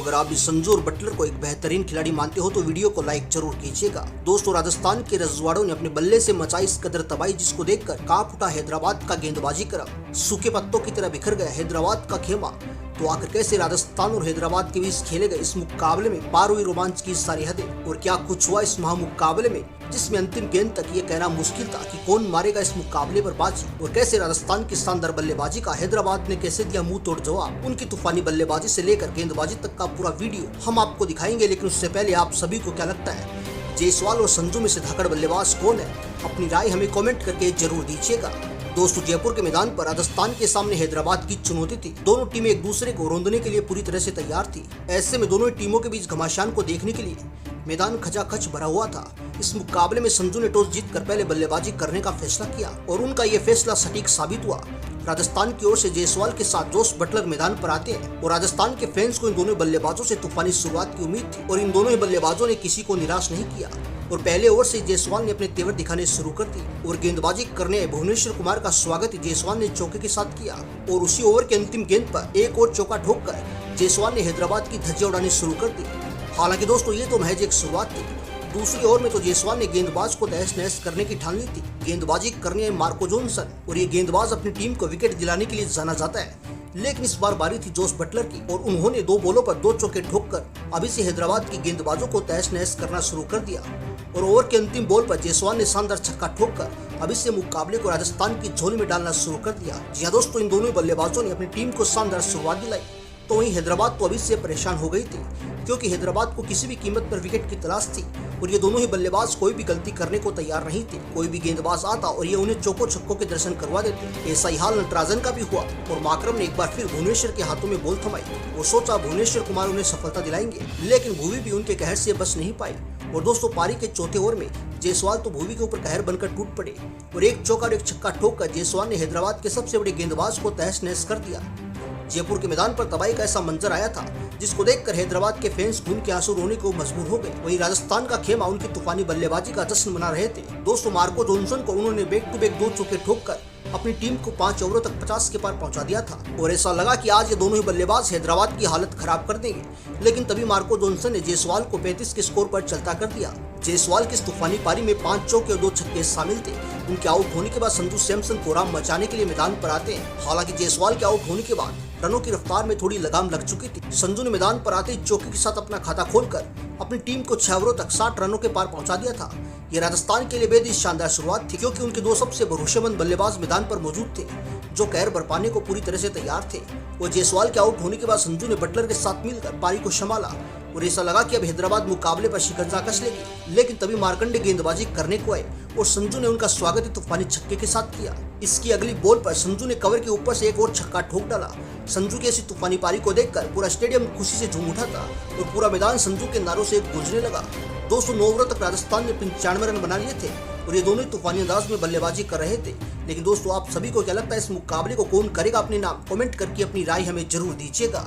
अगर आप भी संजू और बटलर को एक बेहतरीन खिलाड़ी मानते हो तो वीडियो को लाइक जरूर कीजिएगा। दोस्तों, राजस्थान के रजवाड़ों ने अपने बल्ले से मचाई इस कदर तबाही जिसको देखकर कांप उठा हैदराबाद का गेंदबाजी क्रम। सूखे पत्तों की तरह बिखर गया हैदराबाद का खेमा। तो आखिर कैसे राजस्थान और हैदराबाद के बीच खेले गए इस मुकाबले में पार हुई रोमांच की सारी हदें, और क्या कुछ हुआ इस महामुकाबले में जिसमें अंतिम गेंद तक ये कहना मुश्किल था कि कौन मारेगा इस मुकाबले पर बाजी, और कैसे राजस्थान की शानदार बल्लेबाजी का हैदराबाद ने कैसे दिया मुंह तोड़ जवाब। उनकी तूफानी बल्लेबाजी से लेकर गेंदबाजी तक का पूरा वीडियो हम आपको दिखाएंगे। लेकिन उससे पहले आप सभी को क्या लगता है, जायसवाल और संजू में से धाकड़ बल्लेबाज कौन है? अपनी राय हमें कमेंट करके जरूर दीजिएगा। दोस्तों, जयपुर के मैदान पर राजस्थान के सामने हैदराबाद की चुनौती थी। दोनों टीमें एक दूसरे को रौंदने के लिए पूरी तरह से तैयार थी। ऐसे में दोनों टीमों के बीच घमासान को देखने के लिए मैदान खचाखच भरा हुआ था। इस मुकाबले में संजू ने टॉस जीतकर पहले बल्लेबाजी करने का फैसला किया और उनका यह फैसला सटीक साबित हुआ। राजस्थान की ओर से जायसवाल के साथ जोश बटलर मैदान पर आते हैं और राजस्थान के फैंस को इन दोनों बल्लेबाजों से तूफानी शुरुआत की उम्मीद थी, और इन दोनों ही बल्लेबाजों ने किसी को निराश नहीं किया। और पहले ओवर से जायसवाल ने अपने तेवर दिखाने शुरू कर दी और गेंदबाजी करने आए भुवनेश्वर कुमार का स्वागत जायसवाल ने चौके के साथ किया। और उसी ओवर के अंतिम गेंद पर एक और चौका ठोककर जायसवाल ने हैदराबाद की धज्जियां उड़ानी शुरू कर दी। हालांकि दोस्तों, ये तो महज एक शुरुआत थी। दूसरी ओवर में तो जायसवाल ने गेंदबाज को तहस नहस करने की ठान ली थी। गेंदबाजी करने आए मार्को जॉनसन, और ये गेंदबाज अपनी टीम को विकेट दिलाने के लिए जाना जाता है। लेकिन इस बार बारी थी जोश बटलर की और उन्होंने 2 बॉलों पर 2 चौके ठोककर अभी से हैदराबाद की गेंदबाजों को तहस नहस करना शुरू कर दिया। और ओवर के अंतिम बॉल पर जायसवाल ने शानदार छक्का ठोककर अभी से मुकाबले को राजस्थान की झोली में डालना शुरू कर दिया। जी हां दोस्तों, इन दोनों बल्लेबाजों ने अपनी टीम को शानदार शुरुआत दिलाई। तो वहीं हैदराबाद तो अभी से परेशान हो गई थी, क्योंकि हैदराबाद को किसी भी कीमत पर विकेट की तलाश थी और ये दोनों ही बल्लेबाज कोई भी गलती करने को तैयार नहीं थे। कोई भी गेंदबाज आता और ये उन्हें चौको छक्कों के दर्शन करवा देते। ऐसा ही हाल नटराजन का भी हुआ और माकरम ने एक बार फिर भुवनेश्वर के हाथों में बॉल थमाई। वो सोचा भुवनेश्वर कुमार उन्हें सफलता दिलाएंगे, लेकिन भुवी भी उनके कहर से बच नहीं पाई। और दोस्तों, पारी के चौथे ओवर में जायसवाल तो भुवी के ऊपर कहर बनकर टूट पड़े और एक चौका और एक छक्का ठोककर जायसवाल ने हैदराबाद के सबसे बड़े गेंदबाज को तहस नहस कर दिया। जयपुर के मैदान पर तबाही का ऐसा मंजर आया था जिसको देखकर हैदराबाद के फैंस खून के आंसू रोने को मजबूर हो गए। वहीं राजस्थान का खेमा उनकी तूफानी बल्लेबाजी का जश्न मना रहे थे। दोस्तों, मार्को जॉनसन को उन्होंने बैक टू बैक 2 चौके ठोककर अपनी टीम को 5 ओवरों तक 50 के पार पहुंचा दिया था और ऐसा लगा कि आज ये दोनों ही बल्लेबाज हैदराबाद की हालत खराब कर देंगे। लेकिन तभी मार्को जॉनसन ने जायसवाल को 35 के स्कोर पर चलता कर दिया। जायसवाल की इस तूफानी पारी में 5 चौके और 2 छक्के शामिल थे। उनके आउट होने के बाद संजू सैमसन कोहराम मचाने के लिए मैदान पर आते हैं। हालांकि जायसवाल के आउट होने के बाद रनों की रफ्तार में थोड़ी लगाम लग चुकी थी। संजू ने मैदान पर आते ही चौके के साथ अपना खाता खोलकर अपनी टीम को 6 ओवरों तक 60 रनों के पार पहुंचा दिया था। ये राजस्थान के लिए बेहद शानदार शुरुआत थी, क्योंकि उनके 2 सबसे भरोसेमंद बल्लेबाज मैदान पर मौजूद थे जो कहर बरपाने को पूरी तरह से तैयार थे। और जायसवाल के आउट होने के बाद संजू ने बटलर के साथ मिलकर पारी को संभाला और ऐसा लगा कि अब हैदराबाद मुकाबले पर शिकंजा कस लेगी। लेकिन तभी मार्कंडे गेंदबाजी करने को आए और संजू ने उनका स्वागत ही तूफानी छक्के के साथ किया। इसकी अगली बॉल पर संजू ने कवर के ऊपर से एक और छक्का ठोक डाला। संजू की ऐसी तूफानी पारी को देखकर पूरा स्टेडियम खुशी से झूम उठा था और पूरा मैदान संजू के नारों से गूंजने लगा। 209 ओवरों तक राजस्थान ने 95 रन बना लिए थे और ये दोनों ही तूफानी अंदाज में बल्लेबाजी कर रहे थे। लेकिन दोस्तों, आप सभी को क्या लगता है, इस मुकाबले को कौन करेगा अपने नाम? कमेंट करके अपनी राय हमें जरूर दीजिएगा।